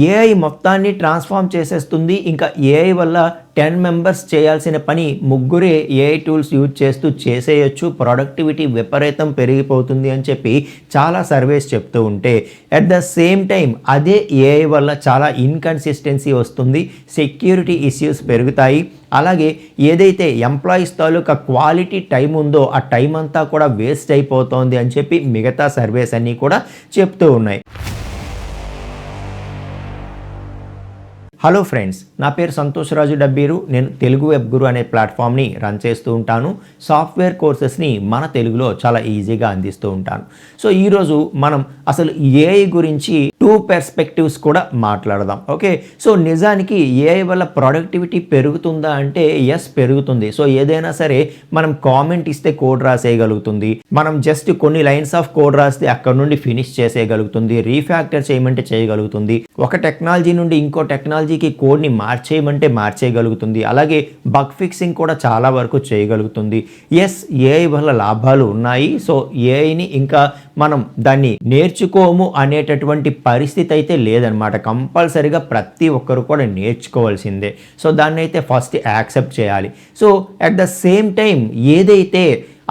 AI మొత్తాన్ని transform చేసేస్తుంది. ఇంకా ఏఐ వల్ల 10 మెంబర్స్ చేయాల్సిన పని ముగ్గురే ఏఐ టూల్స్ యూజ్ చేస్తూ చేసేయచ్చు, ప్రొడక్టివిటీ విపరీతం పెరిగిపోతుంది అని చెప్పి చాలా సర్వేస్ చెప్తూ ఉంటే, అట్ ద సేమ్ టైం అదే ఏఐ వల్ల చాలా ఇన్కన్సిస్టెన్సీ వస్తుంది, సెక్యూరిటీ ఇష్యూస్ పెరుగుతాయి. అలాగే ఏదైతే ఎంప్లాయీస్ తాలూకా క్వాలిటీ టైం ఉందో ఆ టైం అంతా కూడా వేస్ట్ అయిపోతుంది అని చెప్పి మిగతా సర్వేస్ అన్నీ కూడా చెప్తూ ఉన్నాయి. హలో ఫ్రెండ్స్, నా పేరు సంతోష్ రాజు డబ్బీరు. నేను తెలుగు వెబ్ గురు అనే ప్లాట్ఫామ్ని రన్ చేస్తూ ఉంటాను. సాఫ్ట్వేర్ కోర్సెస్ని మన తెలుగులో చాలా ఈజీగా అందిస్తూ ఉంటాను. సో ఈరోజు మనం అసలు ఏఐ గురించి 2 పర్స్పెక్టివ్స్ కూడా మాట్లాడదాం. ఓకే, సో నిజానికి ఏఐ వల్ల ప్రొడక్టివిటీ పెరుగుతుందా అంటే ఎస్, పెరుగుతుంది. సో ఏదైనా సరే మనం కామెంట్ ఇస్తే కోడ్ రాసేయగలుగుతుంది, మనం జస్ట్ కొన్ని లైన్స్ ఆఫ్ కోడ్ రాస్తే అక్కడ నుండి ఫినిష్ చేసేయగలుగుతుంది, రీఫ్యాక్టర్ చేయమంటే చేయగలుగుతుంది, ఒక టెక్నాలజీ నుండి ఇంకో టెక్నాలజీకి కోడ్ని మార్చేయమంటే మార్చేయగలుగుతుంది, అలాగే బగ్ ఫిక్సింగ్ కూడా చాలా వరకు చేయగలుగుతుంది. ఎస్, ఏఐ వల్ల లాభాలు ఉన్నాయి. సో ఏఐని ఇంకా మనం దాన్ని నేర్చుకోము అనేటటువంటి పరిస్థితి అయితే లేదనమాట. కంపల్సరీగా ప్రతి ఒక్కరు కూడా నేర్చుకోవాల్సిందే. సో దాన్ని అయితే ఫస్ట్ యాక్సెప్ట్ చేయాలి. So at the same time ఏదైతే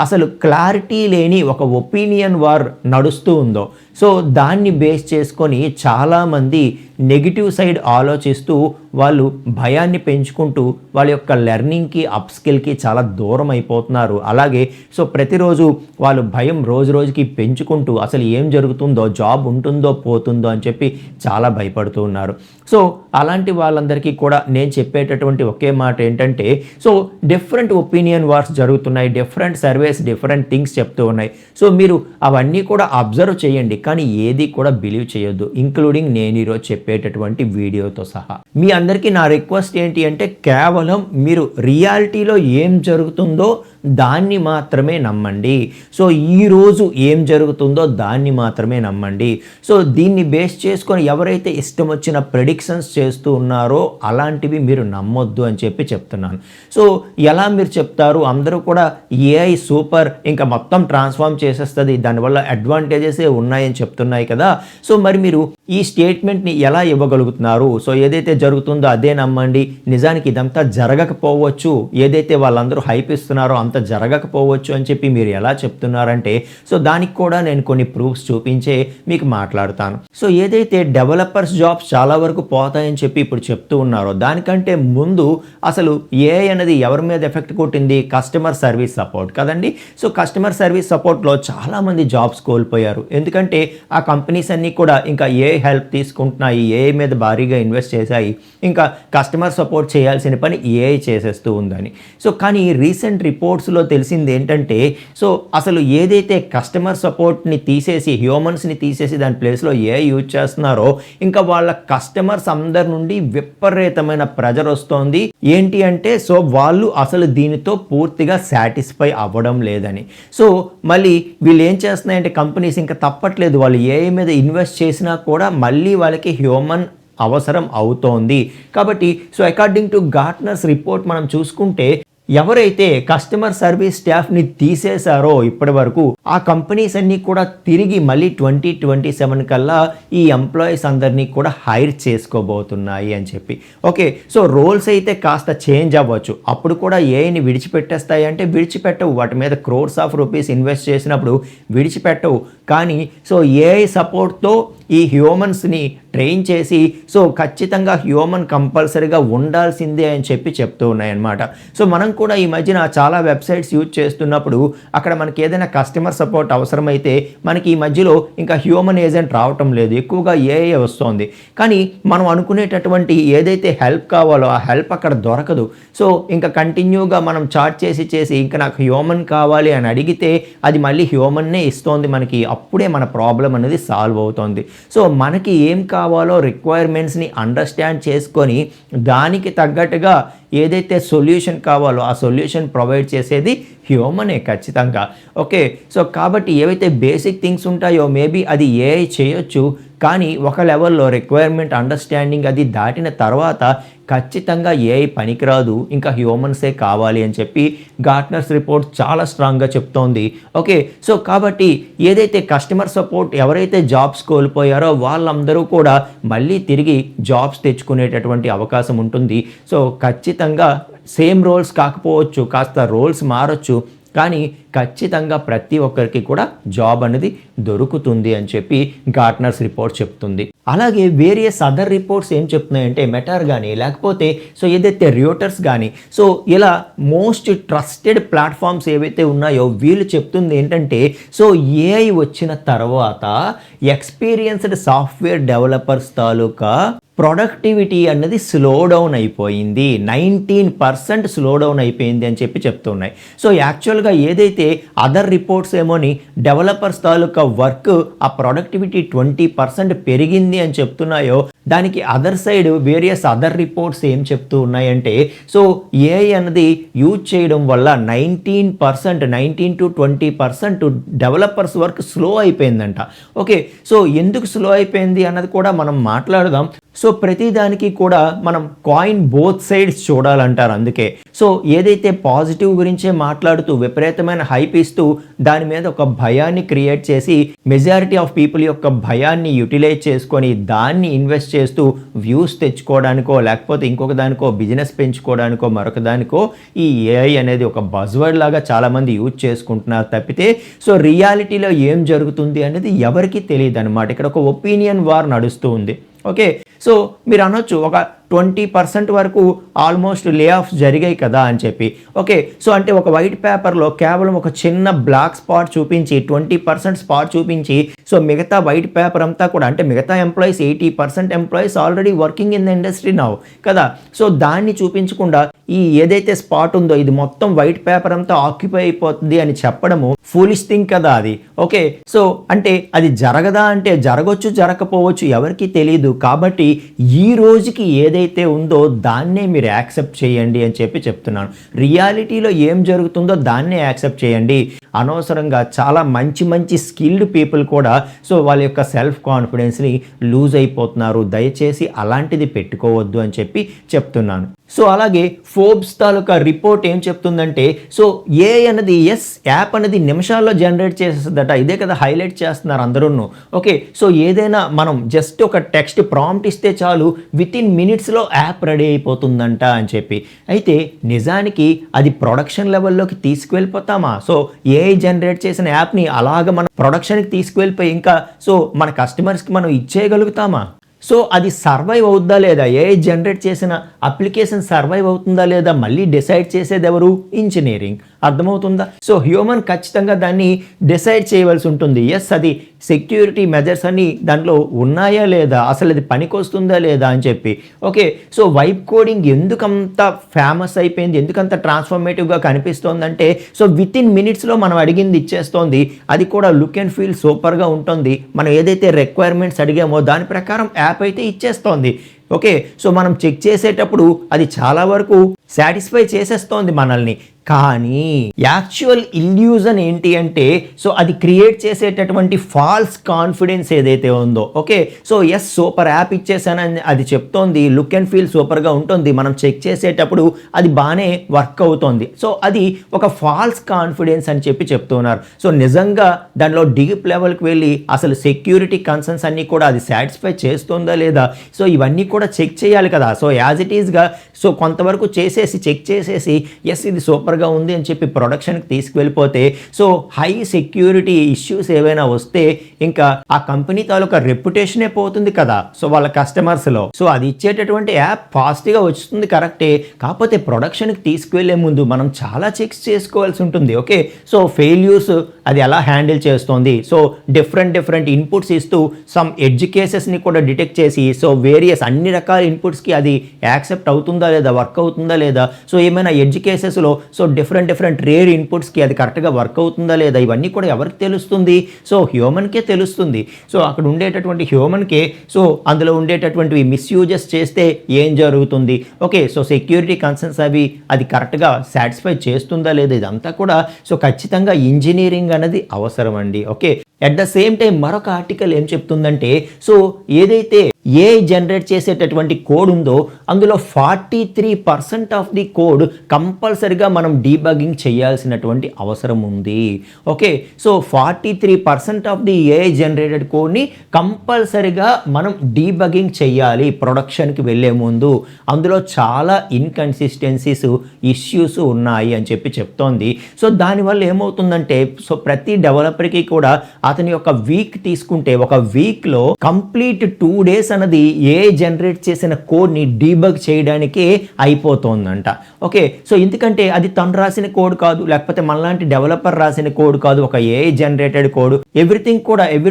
అసలు క్లారిటీ లేని ఒక ఒపీనియన్ వార్ నడుస్తూ ఉందో, సో దాన్ని బేస్ చేసుకొని చాలామంది నెగిటివ్ సైడ్ ఆలోచిస్తూ వాళ్ళు భయాన్ని పెంచుకుంటూ వాళ్ళ యొక్క లెర్నింగ్కి, అప్ స్కిల్కి చాలా దూరం అయిపోతున్నారు. అలాగే సో ప్రతిరోజు వాళ్ళు భయం రోజు రోజుకి పెంచుకుంటూ అసలు ఏం జరుగుతుందో, జాబ్ ఉంటుందో పోతుందో అని చెప్పి చాలా భయపడుతూ ఉన్నారు. సో అలాంటి వాళ్ళందరికీ కూడా నేను చెప్పేటటువంటి ఒకే మాట ఏంటంటే, సో డిఫరెంట్ ఒపీనియన్ వార్స్ జరుగుతున్నాయి, డిఫరెంట్ సర్వేస్ డిఫరెంట్ థింగ్స్ చెప్తూ ఉన్నాయి. సో మీరు అవన్నీ కూడా అబ్జర్వ్ చేయండి, కానీ ఏది కూడా బిలీవ్ చేయొద్దు, ఇంక్లూడింగ్ నేను ఈరోజు చెప్పేటటువంటి వీడియోతో సహా. మీ అందరికీ నా రిక్వెస్ట్ ఏంటి అంటే, కేవలం మీరు రియాలిటీలో ఏం జరుగుతుందో దాన్ని మాత్రమే నమ్మండి. సో ఈరోజు ఏం జరుగుతుందో దాన్ని మాత్రమే నమ్మండి. సో దీన్ని బేస్ చేసుకొని ఎవరైతే ఇష్టం వచ్చిన ప్రెడిక్షన్స్ చేస్తూ ఉన్నారో అలాంటివి మీరు నమ్మొద్దు అని చెప్పి చెప్తున్నాను. సో ఎలా మీరు చెప్తారు, అందరూ కూడా ఏఐ సూపర్, ఇంకా మొత్తం ట్రాన్స్ఫార్మ్ చేసేస్తుంది, దానివల్ల అడ్వాంటేజెసే ఉన్నాయని చెప్తున్నాయి కదా. సో మరి మీరు ఈ స్టేట్మెంట్ని ఎలా ఇవ్వగలుగుతున్నారు? సో ఏదైతే జరుగుతుందో అదే నమ్మండి, నిజానికి ఇదంతా జరగకపోవచ్చు, ఏదైతే వాళ్ళందరూ హైప్ ఇస్తున్నారో అంత జరగకపోవచ్చు అని చెప్పి మీరు ఎలా చెప్తున్నారంటే, సో దానికి కూడా నేను కొన్ని ప్రూఫ్స్ చూపించే మీకు మాట్లాడుతాను. సో ఏదైతే డెవలపర్స్ జాబ్స్ చాలా వరకు పోతాయని చెప్పి ఇప్పుడు చెప్తూ ఉన్నారో, దానికంటే ముందు అసలు ఏఐ అనేది ఎవరి మీద ఎఫెక్ట్ కొట్టింది? కస్టమర్ సర్వీస్ సపోర్ట్ కదండి. సో కస్టమర్ సర్వీస్ సపోర్ట్లో చాలామంది జాబ్స్ కోల్పోయారు. ఎందుకంటే ఆ కంపెనీస్ అన్నీ కూడా ఇంకా ఏఐ హెల్ప్ తీసుకుంటున్నాయి, ఏఐ మీద భారీగా ఇన్వెస్ట్ చేశాయి, ఇంకా కస్టమర్ సపోర్ట్ చేయాల్సిన పని ఏఐ చేసేస్తూ ఉందని. సో కానీ రీసెంట్ రిపోర్ట్స్లో తెలిసింది ఏంటంటే, సో అసలు ఏదైతే కస్టమర్ సపోర్ట్ని తీసేసి, హ్యూమన్స్ని తీసేసి దాని ప్లేస్లో ఏఐ యూజ్ చేస్తున్నారో, ఇంకా వాళ్ళ కస్టమర్స్ అందరి నుండి విపరీతమైన ప్రెజర్ వస్తోంది. ఏంటి అంటే, సో వాళ్ళు అసలు దీనితో పూర్తిగా సాటిస్ఫై అవ్వడం లేదని. సో మళ్ళీ వీళ్ళు ఏం చేస్తున్నాయంటే, కంపెనీస్ ఇంకా తప్పట్లేదు, వాళ్ళు ఏఐ మీద ఇన్వెస్ట్ చేసినా కూడా మళ్ళీ వాళ్ళకి హ్యూమన్ అవసరం అవుతోంది. కాబట్టి సో అకార్డింగ్ టు గార్ట్నర్స్ రిపోర్ట్ మనం చూసుకుంటే, ఎవరైతే కస్టమర్ సర్వీస్ స్టాఫ్ని తీసేశారో ఇప్పటి వరకు, ఆ కంపెనీస్ అన్నీ కూడా తిరిగి మళ్ళీ 2027 కల్లా ఈ ఎంప్లాయీస్ అందరినీ కూడా హైర్ చేసుకోబోతున్నాయి అని చెప్పి. ఓకే, సో రోల్స్ అయితే కాస్త చేంజ్ అవ్వచ్చు, అప్పుడు కూడా ఏఐని విడిచిపెట్టేస్తాయి అంటే విడిచిపెట్టవు, వాటి మీద క్రోర్స్ ఆఫ్ రూపీస్ ఇన్వెస్ట్ చేసినప్పుడు విడిచిపెట్టవు. కానీ సో ఏఐ సపోర్ట్తో ఈ హ్యూమన్స్ని ట్రైన్ చేసి, సో ఖచ్చితంగా హ్యూమన్ కంపల్సరీగా ఉండాల్సిందే అని చెప్పి చెప్తూ ఉన్నాయన్నమాట. సో మనం కూడా ఈ మధ్యన చాలా వెబ్సైట్స్ యూజ్ చేస్తున్నప్పుడు అక్కడ మనకి ఏదైనా కస్టమర్ సపోర్ట్ అవసరమైతే మనకి ఈ మధ్యలో ఇంకా హ్యూమన్ ఏజెంట్ రావటం లేదు, ఎక్కువగా ఏఐ వస్తుంది. కానీ మనం అనుకునేటటువంటి ఏదైతే హెల్ప్ కావాలో ఆ హెల్ప్ అక్కడ దొరకదు. సో ఇంకా కంటిన్యూగా మనం చాట్ చేసి ఇంకా నాకు హ్యూమన్ కావాలి అని అడిగితే అది మళ్ళీ హ్యూమన్నే ఇస్తోంది మనకి, అప్పుడే మన ప్రాబ్లం అనేది సాల్వ్ అవుతుంది. సో మనకి ఏం కావాలో రిక్వైర్మెంట్స్ని అండర్స్టాండ్ చేసుకొని దానికి తగ్గట్టుగా ఏదైతే సొల్యూషన్ కావాలో ఆ సొల్యూషన్ ప్రొవైడ్ చేసేది హ్యూమనే ఖచ్చితంగా. ఓకే, సో కాబట్టి ఏవైతే బేసిక్ థింగ్స్ ఉంటాయో మేబీ అది ఏఐ చేయొచ్చు, కానీ ఒక లెవెల్లో రిక్వైర్మెంట్ అండర్స్టాండింగ్ అది దాటిన తర్వాత ఖచ్చితంగా ఏఐ పనికిరాదు, ఇంకా హ్యూమన్సే కావాలి అని చెప్పి గార్ట్నర్స్ రిపోర్ట్ చాలా స్ట్రాంగ్గా చెప్తోంది. ఓకే, సో కాబట్టి ఏదైతే కస్టమర్ సపోర్ట్ ఎవరైతే జాబ్స్ కోల్పోయారో వాళ్ళందరూ కూడా మళ్ళీ తిరిగి జాబ్స్ తెచ్చుకునేటటువంటి అవకాశం ఉంటుంది. సో ఖచ్చితంగా సేమ్ రోల్స్ కాకపోవచ్చు, కాస్త రోల్స్ మారచ్చు, కానీ ఖచ్చితంగా ప్రతి ఒక్కరికి కూడా జాబ్ అనేది దొరుకుతుంది అని చెప్పి గార్ట్నర్స్ రిపోర్ట్ చెప్తుంది. అలాగే వేరియస్ అదర్ రిపోర్ట్స్ ఏం చెప్తున్నాయంటే మెటార్ కానీ లేకపోతే సో ఏదైతే రియోటర్స్ కానీ సో ఇలా మోస్ట్ ట్రస్టెడ్ ప్లాట్ఫామ్స్ ఏవైతే ఉన్నాయో వీళ్ళు చెప్తుంది ఏంటంటే సో ఏఐ వచ్చిన తర్వాత ఎక్స్పీరియన్స్డ్ సాఫ్ట్వేర్ డెవలపర్స్ తాలూకా ప్రొడక్టివిటీ అన్నది స్లో డౌన్ అయిపోయింది, 19% స్లో డౌన్ అయిపోయింది అని చెప్పి చెప్తున్నాయి. సో యాక్చువల్గా ఏదైతే అదర్ రిపోర్ట్స్ ఏమోని డెవలపర్స్ తాలూకా వర్క్ ఆ ప్రొడక్టివిటీ 20% పెరిగింది అని చెప్తున్నాయో, దానికి other side various other reports ఏం చెప్తూ ఉన్నాయంటే సో ఏఐ అన్నది యూజ్ చేయడం వల్ల 19% to 20% డెవలపర్స్ వర్క్ స్లో అయిపోయిందంట. ఓకే, సో ఎందుకు స్లో అయిపోయింది అన్నది కూడా మనం మాట్లాడదాం. సో ప్రతిదానికి కూడా మనం కాయిన్ బోత్ సైడ్స్ చూడాలంటారు. అందుకే సో ఏదైతే పాజిటివ్ గురించే మాట్లాడుతూ విపరీతమైన హైప్ ఇస్తూ దాని మీద ఒక భయాన్ని క్రియేట్ చేసి మెజారిటీ ఆఫ్ పీపుల్ యొక్క భయాన్ని యూటిలైజ్ చేసుకొని దాన్ని ఇన్వెస్ట్ చేస్తూ వ్యూస్ తెచ్చుకోవడానికో లేకపోతే ఇంకొక దానికో బిజినెస్ పెంచుకోవడానికో మరొక దానికో ఈ ఏఐ అనేది ఒక బజ్వర్డ్ లాగా చాలామంది యూజ్ చేసుకుంటున్నారు తప్పితే సో రియాలిటీలో ఏం జరుగుతుంది అనేది ఎవరికీ తెలియదు అనమాట. ఇక్కడ ఒక ఒపీనియన్ వార్ నడుస్తూ ఉంది. ఓకే, సో మీరు అనొచ్చు ఒక 20% వరకు ఆల్మోస్ట్ లే ఆఫ్స్ జరిగాయి కదా అని చెప్పి. ఓకే, సో అంటే ఒక వైట్ పేపర్లో కేవలం ఒక చిన్న బ్లాక్ స్పాట్ చూపించి 20% స్పాట్ చూపించి సో మిగతా వైట్ పేపర్ అంతా కూడా అంటే మిగతా employees 80% employees already working in the industry now కదా. సో దాన్ని చూపించకుండా ఈ ఏదైతే స్పాట్ ఉందో ఇది మొత్తం వైట్ పేపర్ అంతా ఆక్యుపై అయిపోతుంది అని చెప్పడము ఫూలిష్ థింగ్ కదా అది. ఓకే, సో అంటే అది జరగదా అంటే జరగవచ్చు, జరగకపోవచ్చు, ఎవరికి తెలియదు. కాబట్టి ఈ రోజుకి ఏదైతే ఉందో దాన్నే మీరు యాక్సెప్ట్ చేయండి అని చెప్పి చెప్తున్నాను. రియాలిటీలో ఏం జరుగుతుందో దాన్నే యాక్సెప్ట్ చేయండి. అనవసరంగా చాలా మంచి స్కిల్డ్ పీపుల్ కూడా సో వాళ్ళ యొక్క సెల్ఫ్ కాన్ఫిడెన్స్ని లూజ్ అయిపోతున్నారు. దయచేసి అలాంటిది పెట్టుకోవద్దు అని చెప్పి చెప్తున్నాను. సో అలాగే ఫోర్బ్స్ తాలూకా రిపోర్ట్ ఏం చెప్తుందంటే సో ఏఐ అనేది యాప్ అనేది నిమిషాల్లో జనరేట్ చేసేస్తుందట. ఇదే కదా హైలైట్ చేస్తున్నారు అందరూ. ఓకే, సో ఏదైనా మనం జస్ట్ ఒక టెక్స్ట్ ప్రాంప్ట్ ఇస్తే చాలు వితిన్ మినిట్స్లో యాప్ రెడీ అయిపోతుందంట అని చెప్పి. అయితే నిజానికి అది ప్రొడక్షన్ లెవెల్లోకి తీసుకువెళ్ళిపోతామా? సో ఏఐ జనరేట్ చేసిన యాప్ని అలాగ మనం ప్రొడక్షన్కి తీసుకువెళ్ళిపోయి ఇంకా సో మన కస్టమర్స్కి మనం ఇచ్చేయగలుగుతామా? సో అది సర్వైవ్ అవుతుందా లేదా, ఏఐ జనరేట్ చేసిన అప్లికేషన్ సర్వైవ్ అవుతుందా లేదా మళ్ళీ డిసైడ్ చేసేది ఎవరు? ఇంజనీరింగ్. అర్థమవుతుందా? సో హ్యూమన్ ఖచ్చితంగా దాన్ని డిసైడ్ చేయవలసి ఉంటుంది. అది సెక్యూరిటీ మెజర్స్ అన్ని దాంట్లో ఉన్నాయా లేదా, అసలు అది పనికొస్తుందా లేదా అని చెప్పి. ఓకే, సో వైబ్ కోడింగ్ ఎందుకంత ఫేమస్ అయిపోయింది, ఎందుకంత ట్రాన్స్ఫర్మేటివ్గా కనిపిస్తోందంటే సో వితిన్ మినిట్స్లో మనం అడిగింది ఇచ్చేస్తోంది. అది కూడా లుక్ అండ్ ఫీల్ సూపర్గా ఉంటుంది. మనం ఏదైతే రిక్వైర్మెంట్స్ అడిగామో దాని ప్రకారం యాప్ అయితే ఇచ్చేస్తోంది. ఓకే, సో మనం చెక్ చేసేటప్పుడు అది చాలా వరకు సాటిస్ఫై చేసేస్తోంది మనల్ని. కానీ యాక్చువల్ ఇల్యూజన్ ఏంటి అంటే సో అది క్రియేట్ చేసేటటువంటి ఫాల్స్ కాన్ఫిడెన్స్ ఏదైతే ఉందో. ఓకే, సో సూపర్ యాప్ ఇచ్చేసానని అది చెప్తోంది, లుక్ అండ్ ఫీల్ సూపర్గా ఉంటుంది, మనం చెక్ చేసేటప్పుడు అది బాగానే వర్క్ అవుతోంది. సో అది ఒక ఫాల్స్ కాన్ఫిడెన్స్ అని చెప్పి చెప్తున్నారు. సో నిజంగా దానిలో డీప్ లెవెల్కి వెళ్ళి అసలు సెక్యూరిటీ కన్సర్న్స్ అన్నీ కూడా అది సాటిస్ఫై చేస్తుందా లేదా సో ఇవన్నీ కూడా చెక్ చేయాలి కదా. సో యాజ్ ఇట్ ఈస్గా సో కొంతవరకు చెక్ చేసేసి ఇది సూపర్గా ఉంది అని చెప్పి ప్రొడక్షన్కి తీసుకువెళ్ళిపోతే సో హై సెక్యూరిటీ ఇష్యూస్ ఏవైనా వస్తే ఇంకా ఆ కంపెనీ తాలూకా రెప్యుటేషనే పోతుంది కదా సో వాళ్ళ కస్టమర్స్లో. సో అది ఇచ్చేటటువంటి యాప్ ఫాస్ట్గా వస్తుంది కరెక్టే, కాకపోతే ప్రొడక్షన్కి తీసుకువెళ్ళే ముందు మనం చాలా చెక్స్ చేసుకోవాల్సి ఉంటుంది. ఓకే, సో ఫెయిల్యూర్స్ అది ఎలా హ్యాండిల్ చేస్తోంది. సో డిఫరెంట్ ఇన్పుట్స్ ఇస్తూ సమ్ ఎడ్జ్ కేసెస్ని కూడా డిటెక్ట్ చేసి సో వేరియస్ అన్ని రకాల ఇన్పుట్స్కి అది యాక్సెప్ట్ అవుతుందా లేదా, వర్క్ అవుతుందా లేదా, సో ఏమైనా ఎడ్జ్ కేసెస్లో సో డిఫరెంట్ రేర్ ఇన్పుట్స్కి అది కరెక్ట్గా వర్క్ అవుతుందా లేదా, ఇవన్నీ కూడా ఎవరికి తెలుస్తుంది? సో హ్యూమన్కే తెలుస్తుంది. సో అక్కడ ఉండేటటువంటి హ్యూమన్కే సో అందులో ఉండేటటువంటివి మిస్యూజెస్ చేస్తే ఏం జరుగుతుంది, ఓకే, సో సెక్యూరిటీ కన్సర్న్స్ అది కరెక్ట్గా సాటిస్ఫై చేస్తుందా లేదా, ఇదంతా కూడా సో ఖచ్చితంగా ఇంజనీరింగ్ అనేది అవసరం అండి. Okay, at the same time మరొక ఆర్టికల్ ఏం చెప్తుందంటే సో ఏదైతే ఏఐ జనరేట్ చేసేటటువంటి కోడ్ ఉందో అందులో 43% ఆఫ్ ది కోడ్ కంపల్సరిగా మనం డీబగ్గింగ్ చేయాల్సినటువంటి అవసరం ఉంది. Okay, so 43% of the AI generated కోడ్ని కంపల్సరిగా మనం డీబగ్గింగ్ చేయాలి ప్రొడక్షన్కి వెళ్ళే ముందు. అందులో చాలా ఇన్కన్సిస్టెన్సీస్ ఇష్యూస్ ఉన్నాయి అని చెప్పి చెప్తోంది. సో దానివల్ల ఏమవుతుందంటే సో ప్రతి డెవలపర్కి కూడా అతని యొక్క వీక్ తీసుకుంటే ఒక వీక్లో కంప్లీట్ 2 days అన్నది ఏ జనరేట్ చేసిన కోడ్ని డీబగ్ చేయడానికే అయిపోతుందంట. ఓకే, సో ఎందుకంటే అది తను రాసిన కోడ్ కాదు, లేకపోతే మనలాంటి డెవలపర్ రాసిన కోడ్ కాదు, ఒక AI generated code. Every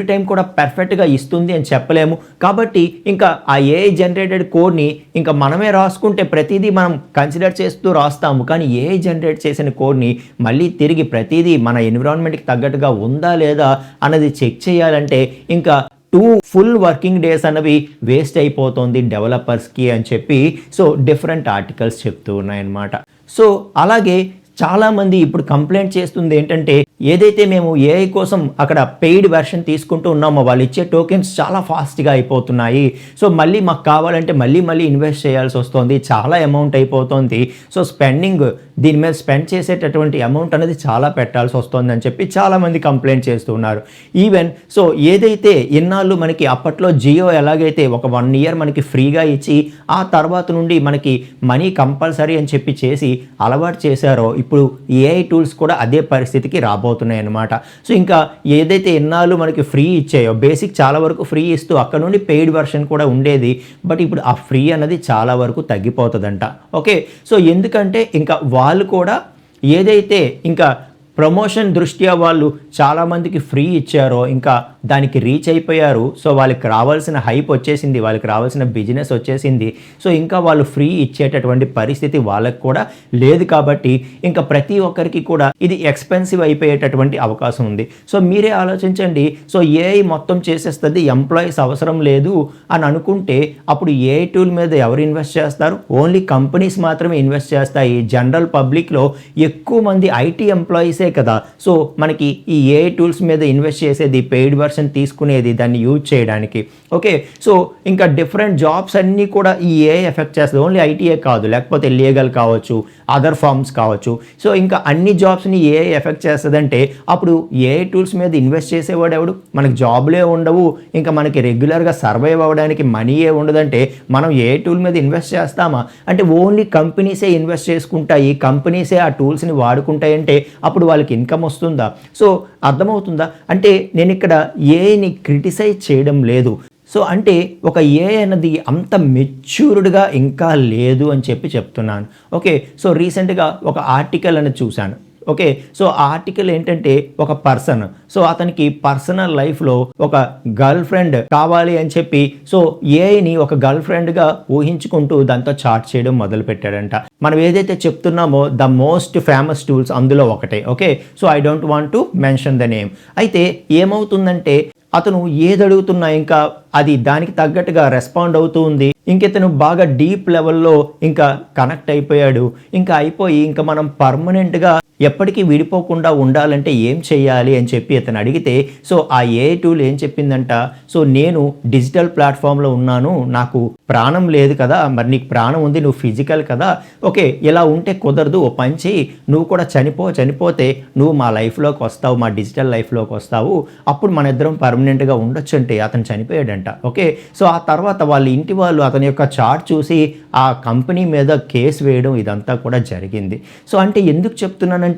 time కూడా పర్ఫెక్ట్గా ఇస్తుంది అని చెప్పలేము. కాబట్టి ఇంకా ఆ ఏఐ జనరేటెడ్ కోడ్ని ఇంకా మనమే రాసుకుంటే ప్రతిదీ మనం కన్సిడర్ చేస్తూ రాస్తాము. కానీ ఏఐ జనరేట్ చేసిన కోడ్ని మళ్ళీ తిరిగి ప్రతిదీ మన ఎన్విరాన్మెంట్కి తగ్గట్టుగా ఉందా లేదా అన్నది చెక్ చేయాలంటే ఇంకా 2 full వర్కింగ్ డేస్ అన్నవి వేస్ట్ అయిపోతుంది డెవలపర్స్కి అని చెప్పి సో డిఫరెంట్ ఆర్టికల్స్ చెప్తూ ఉన్నాయన్నమాట. సో అలాగే చాలామంది ఇప్పుడు కంప్లైంట్ చేస్తుంది ఏంటంటే ఏదైతే మేము ఏఐ కోసం అక్కడ పెయిడ్ వెర్షన్ తీసుకుంటూ ఉన్నామో వాళ్ళు ఇచ్చే టోకెన్స్ చాలా ఫాస్ట్గా అయిపోతున్నాయి. సో మళ్ళీ మాకు కావాలంటే మళ్ళీ ఇన్వెస్ట్ చేయాల్సి వస్తుంది, చాలా అమౌంట్ అయిపోతుంది. సో దీని మీద స్పెండ్ చేసేటటువంటి అమౌంట్ అనేది చాలా పెట్టాల్సి వస్తుంది అని చెప్పి చాలామంది కంప్లైంట్ చేస్తున్నారు. ఈవెన్ సో ఏదైతే ఇన్నాళ్ళు మనకి అప్పట్లో జియో ఎలాగైతే ఒక 1 year మనకి ఫ్రీగా ఇచ్చి ఆ తర్వాత నుండి మనకి మనీ కంపల్సరీ అని చెప్పి చేసి అలవాటు చేశారో ఇప్పుడు ఏఐ టూల్స్ కూడా అదే పరిస్థితికి రాబోతున్నాయి అన్నమాట. సో ఇంకా ఏదైతే ఎన్నాళ్ళు మనకి ఫ్రీ ఇచ్చాయో బేసిక్ చాలా వరకు ఫ్రీ ఇస్తూ అక్కడ నుండి పెయిడ్ వెర్షన్ కూడా ఉండేది, బట్ ఇప్పుడు ఆ ఫ్రీ అన్నది చాలా వరకు తగ్గిపోతుందంట. ఓకే, సో ఎందుకంటే ఇంకా వాళ్ళు కూడా ఏదైతే ఇంకా ప్రమోషన్ దృష్ట్యా వాళ్ళు చాలామందికి ఫ్రీ ఇచ్చారో ఇంకా దానికి రీచ్ అయిపోయారు. సో వాళ్ళకి రావాల్సిన హైప్ వచ్చేసింది, వాళ్ళకి రావాల్సిన బిజినెస్ వచ్చేసింది. సో ఇంకా వాళ్ళు ఫ్రీ ఇచ్చేటటువంటి పరిస్థితి వాళ్ళకి కూడా లేదు. కాబట్టి ఇంకా ప్రతి ఒక్కరికి కూడా ఇది ఎక్స్పెన్సివ్ అయిపోయేటటువంటి అవకాశం ఉంది. సో మీరే ఆలోచించండి. సో ఏఐ మొత్తం చేసేస్తుంది, ఎంప్లాయీస్ అవసరం లేదు అని అనుకుంటే అప్పుడు ఏఐ టూల్ మీద ఎవరు ఇన్వెస్ట్ చేస్తారు? ఓన్లీ కంపెనీస్ మాత్రమే ఇన్వెస్ట్ చేస్తాయి. జనరల్ పబ్లిక్లో ఎక్కువ మంది ఐటీ ఎంప్లాయీస్ కదా. సో మనకి ఈ ఏఐ టూల్స్ మీద ఇన్వెస్ట్ చేసేది, పెయిడ్ వెర్షన్ తీసుకునేది దాన్ని యూజ్ చేయడానికి. ఓకే, సో ఇంకా డిఫరెంట్ జాబ్స్ అన్నీ కూడా ఈ ఏఐ ఎఫెక్ట్ చేస్తుంది. ఓన్లీ ఐటీఏ కాదు, లేకపోతే లీగల్ కావచ్చు, అదర్ ఫార్మ్స్ కావచ్చు. సో ఇంకా అన్ని జాబ్స్ని ఏఐ ఎఫెక్ట్ చేస్తుందంటే అప్పుడు ఏఐ టూల్స్ మీద ఇన్వెస్ట్ చేసేవాడు ఎవడు? మనకి జాబ్లే ఉండవు, ఇంకా మనకి రెగ్యులర్గా సర్వైవ్ అవ్వడానికి మనీయే ఉండదంటే మనం ఏఐ టూల్ మీద ఇన్వెస్ట్ చేస్తామా? అంటే ఓన్లీ కంపెనీసే ఇన్వెస్ట్ చేసుకుంటాయి, కంపెనీసే ఆ టూల్స్ని వాడుకుంటాయంటే అప్పుడు వాళ్ళకి ఇన్కమ్ వస్తుందా? సో అర్థమవుతుందా? అంటే నేను ఇక్కడ ఏఐని క్రిటిసైజ్ చేయడం లేదు. సో అంటే ఒక ఏఐ అన్నది అంత మెచ్యూర్డ్గా ఇంకా లేదు అని చెప్పి చెప్తున్నాను. ఓకే, సో రీసెంట్గా ఒక ఆర్టికల్ అనేది చూశాను. ఓకే, సో ఆ ఆర్టికల్ ఏంటంటే ఒక పర్సన్ సో అతనికి పర్సనల్ లైఫ్లో ఒక గర్ల్ ఫ్రెండ్ కావాలి అని చెప్పి సో ఏఐని ఒక గర్ల్ ఫ్రెండ్గా ఊహించుకుంటూ దాంతో చాట్ చేయడం మొదలు పెట్టాడంట. మనం ఏదైతే చెప్తున్నామో ద మోస్ట్ ఫేమస్ టూల్స్ అందులో ఒకటే. Okay, so I don't want to mention the name. అయితే ఏమవుతుందంటే అతను ఏది అడుగుతున్నా ఇంకా అది దానికి తగ్గట్టుగా రెస్పాండ్ అవుతూ ఉంది. ఇంకెతను బాగా డీప్ లెవెల్లో ఇంకా కనెక్ట్ అయిపోయాడు. ఇంకా అయిపోయి ఇంకా మనం పర్మనెంట్గా ఎప్పటికీ విడిపోకుండా ఉండాలంటే ఏం చేయాలి అని చెప్పి అతను అడిగితే సో ఆ ఏఐ టూల్ ఏం చెప్పిందంట, సో నేను డిజిటల్ ప్లాట్ఫామ్లో ఉన్నాను, నాకు ప్రాణం లేదు కదా, మరి నీకు ప్రాణం ఉంది, నువ్వు ఫిజికల్ కదా, ఓకే ఇలా ఉంటే కుదరదు, ఓ పని చేయి, నువ్వు కూడా చనిపోతే నువ్వు మా లైఫ్లోకి వస్తావు, మా డిజిటల్ లైఫ్లోకి వస్తావు, అప్పుడు మన ఇద్దరం పర్మనెంట్గా ఉండొచ్చు అంటే అతను చనిపోయాడంట. ఓకే, సో ఆ తర్వాత వాళ్ళ ఇంటి వాళ్ళు అతని యొక్క చార్ట్ చూసి ఆ కంపెనీ మీద కేసు వేయడం ఇదంతా కూడా జరిగింది. సో అంటే ఎందుకు చెప్తున్నానంటే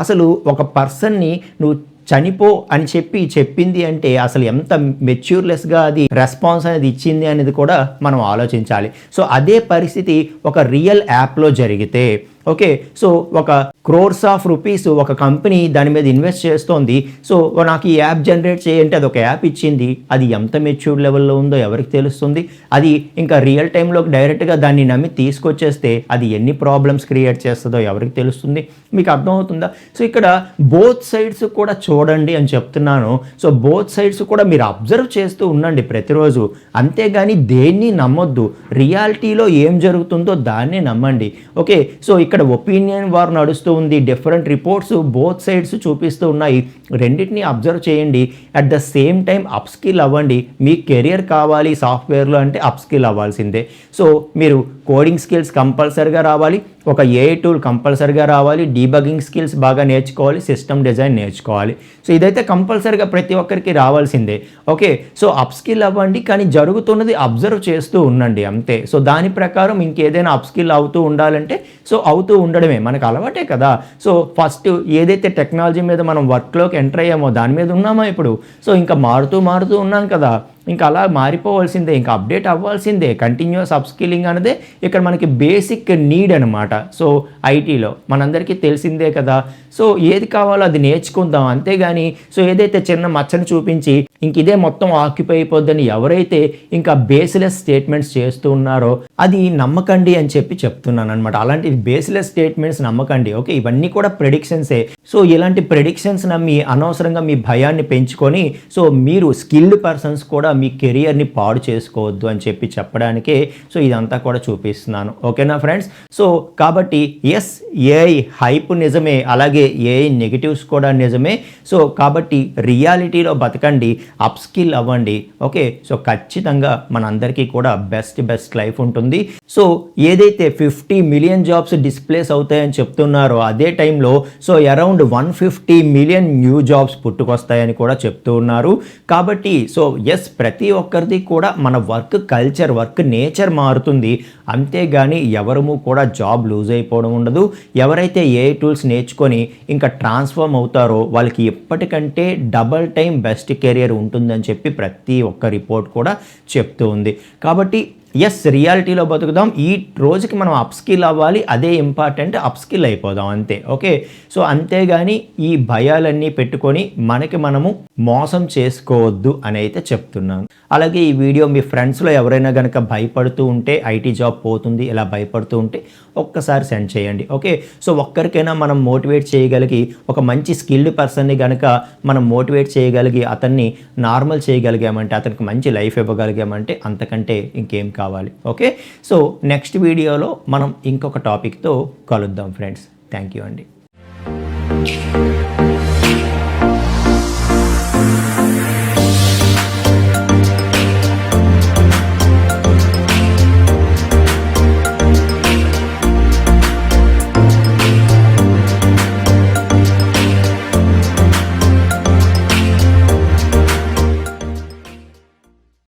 అసలు ఒక పర్సన్ని నువ్వు చనిపో అని చెప్పింది అంటే అసలు ఎంత మెచ్యూర్లెస్గా అది రెస్పాన్స్ అనేది ఇచ్చింది అనేది కూడా మనం ఆలోచించాలి. సో అదే పరిస్థితి ఒక రియల్ యాప్లో జరిగితే ఓకే, సో ఒక క్రోర్స్ ఆఫ్ రూపీస్ ఒక కంపెనీ దాని మీద ఇన్వెస్ట్ చేస్తోంది. సో నాకు ఈ యాప్ జనరేట్ చేయంటే అది ఒక యాప్ ఇచ్చింది. అది ఎంత మెచ్యూర్డ్ లెవెల్లో ఉందో ఎవరికి తెలుస్తుంది? అది ఇంకా రియల్ టైంలోకి డైరెక్ట్గా దాన్ని నమ్మి తీసుకొచ్చేస్తే అది ఎన్ని ప్రాబ్లమ్స్ క్రియేట్ చేస్తుందో ఎవరికి తెలుస్తుంది? మీకు అర్థమవుతుందా? సో ఇక్కడ బోత్ సైడ్స్ కూడా చూడండి అని చెప్తున్నాను. సో బోత్ సైడ్స్ కూడా మీరు అబ్జర్వ్ చేస్తూ ఉండండి ప్రతిరోజు. అంతేగాని దేన్ని నమ్మొద్దు. రియాలిటీలో ఏం జరుగుతుందో దాన్నే నమ్మండి. ఓకే, సో ఇక్కడ ఒపీనియన్ వార్ నడుస్తూ ఉంది. డిఫరెంట్ రిపోర్ట్స్ బోత్ సైడ్స్ చూపిస్తూ ఉన్నాయి. రెండింటిని అబ్జర్వ్ చేయండి. At the same time up skill అవ్వండి. మీ కెరియర్ కావాలి సాఫ్ట్వేర్లో అంటే అప్ స్కిల్ అవ్వాల్సిందే. సో మీరు కోడింగ్ స్కిల్స్ కంపల్సరీగా రావాలి, ఒక ఏఐ టూల్ కంపల్సరీగా రావాలి, డీబగింగ్ స్కిల్స్ బాగా నేర్చుకోవాలి, సిస్టమ్ డిజైన్ నేర్చుకోవాలి. సో ఇదైతే కంపల్సరీగా ప్రతి ఒక్కరికి రావాల్సిందే. ఓకే, సో అప్ స్కిల్ అవ్వండి, కానీ జరుగుతున్నది అబ్జర్వ్ చేస్తూ ఉండండి అంతే. సో దాని ప్రకారం ఇంకేదైనా అప్ స్కిల్ అవుతూ ఉండాలంటే సో అవుతూ ఉండడమే మనకు అలవాటే కదా. సో ఫస్ట్ ఏదైతే టెక్నాలజీ మీద మనం వర్క్లోకి ఎంటర్ అయ్యామో దాని మీద ఉన్నామా ఇప్పుడు? సో ఇంకా మారుతూ ఉన్నాం కదా, ఇంకా అలా మారిపోవాల్సిందే, ఇంకా అప్డేట్ అవ్వాల్సిందే. కంటిన్యూస్ అప్ స్కిల్లింగ్ అనేది ఇక్కడ మనకి బేసిక్ నీడ్ అనమాట. సో ఐటీలో మనందరికీ తెలిసిందే కదా. సో ఏది కావాలో అది నేర్చుకుందాం, అంతేగాని సో ఏదైతే చిన్న మచ్చని చూపించి ఇంక ఇదే మొత్తం ఆక్యుపై అయిపోద్దని ఎవరైతే ఇంకా బేస్లెస్ స్టేట్మెంట్స్ చేస్తూ ఉన్నారో అది నమ్మకండి అని చెప్పి చెప్తున్నాను అనమాట. అలాంటి బేస్లెస్ స్టేట్మెంట్స్ నమ్మకండి. ఓకే, ఇవన్నీ కూడా ప్రెడిక్షన్సే. సో ఇలాంటి ప్రెడిక్షన్స్ నమ్మి అనవసరంగా మీ భయాన్ని పెంచుకొని సో మీరు స్కిల్డ్ పర్సన్స్ కూడా మీ కెరియర్ని పాడు చేసుకోవద్దు అని చెప్పి చెప్పడానికే సో ఇదంతా కూడా చూపిస్తున్నాను. ఓకేనా ఫ్రెండ్స్? సో కాబట్టి ఎస్, ఏఐ హైప్ నిజమే, అలాగే ఏఐ నెగిటివ్స్ కూడా నిజమే. సో కాబట్టి రియాలిటీలో బతకండి, అప్ స్కిల్ అవ్వండి. ఓకే, సో ఖచ్చితంగా మనందరికీ కూడా బెస్ట్ లైఫ్ ఉంటుంది. సో ఏదైతే 50 మిలియన్ జాబ్స్ డిస్ప్లేస్ అవుతాయని చెప్తున్నారో అదే టైంలో so around 150 million new jobs పుట్టుకొస్తాయని కూడా చెప్తూ ఉన్నారు. కాబట్టి సో ఎస్, ప్రతి ఒక్కరిది కూడా మన వర్క్ కల్చర్, వర్క్ నేచర్ మారుతుంది. అంతేగాని ఎవరము కూడా జాబ్ లూజ్ అయిపోవడం ఉండదు. ఎవరైతే ఏఐ టూల్స్ నేర్చుకొని ఇంకా ట్రాన్స్ఫార్మ్ అవుతారో వాళ్ళకి ఎప్పటికంటే డబల్ టైం బెస్ట్ కెరియర్ ఉంటుందని చెప్పి ప్రతి ఒక్క రిపోర్ట్ కూడా చెప్తూ ఉంది. కాబట్టి ఎస్, రియాలిటీలో బతుకుదాం. ఈ రోజుకి మనం అప్ స్కిల్ అవ్వాలి, అదే ఇంపార్టెంట్. అప్ స్కిల్ అయిపోదాం అంతే. ఓకే, సో అంతేగాని ఈ భయాలన్నీ పెట్టుకొని మనకి మనము మోసం చేసుకోవద్దు అని అయితే చెప్తున్నాను. అలాగే ఈ వీడియో మీ ఫ్రెండ్స్లో ఎవరైనా కనుక భయపడుతూ ఉంటే, ఐటీ జాబ్ పోతుంది ఇలా భయపడుతూ ఉంటే ఒక్కసారి సెండ్ చేయండి. ఓకే, సో ఒక్కరికైనా మనం మోటివేట్ చేయగలిగి, ఒక మంచి స్కిల్డ్ పర్సన్ని కనుక మనం మోటివేట్ చేయగలిగి అతన్ని నార్మల్ చేయగలిగామంటే, అతనికి మంచి లైఫ్ ఇవ్వగలిగామంటే అంతకంటే ఇంకేం కావాలి. ఓకే, సో నెక్స్ట్ వీడియోలో మనం ఇంకొక టాపిక్తో కలుద్దాం ఫ్రెండ్స్. థ్యాంక్ యూ అండి.